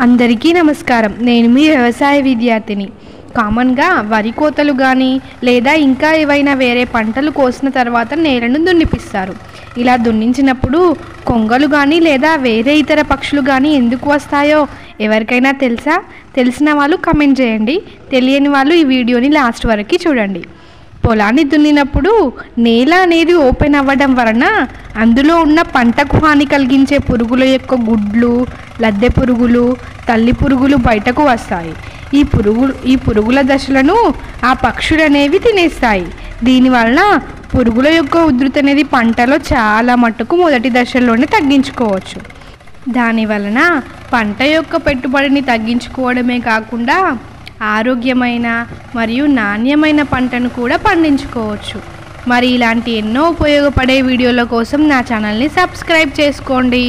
అందరికీ నమస్కారం. నేను మీ వ్యవసాయ విద్యార్థిని. కామన్గా వరి కోతలు కానీ లేదా ఇంకా ఏవైనా వేరే పంటలు కోసిన తర్వాత నేలను దున్నిపిస్తారు. ఇలా దున్నించినప్పుడు కొంగలు కానీ లేదా వేరే ఇతర పక్షులు కానీ ఎందుకు వస్తాయో ఎవరికైనా తెలుసా? తెలిసిన వాళ్ళు కమెంట్ చేయండి. తెలియని వాళ్ళు ఈ వీడియోని లాస్ట్ వరకు చూడండి. పొలాన్ని దున్నినప్పుడు నేల అనేది ఓపెన్ అవ్వడం వలన అందులో ఉన్న పంటకు హాని కలిగించే పురుగుల యొక్క గుడ్లు, లద్దె పురుగులు, తల్లి పురుగులు బయటకు వస్తాయి. ఈ పురుగుల దశలను ఆ పక్షులు అనేవి తినేస్తాయి. దీనివలన పురుగుల యొక్క ఉధృతి అనేది పంటలో చాలా మట్టుకు మొదటి దశల్లోనే తగ్గించుకోవచ్చు. దానివలన పంట యొక్క పెట్టుబడిని తగ్గించుకోవడమే కాకుండా ఆరోగ్యమైన మరియు నాణ్యమైన పంటను కూడా పండించుకోవచ్చు. మరి ఇలాంటి ఎన్నో ఉపయోగపడే వీడియోల కోసం నా ఛానల్ని సబ్స్క్రైబ్ చేసుకోండి.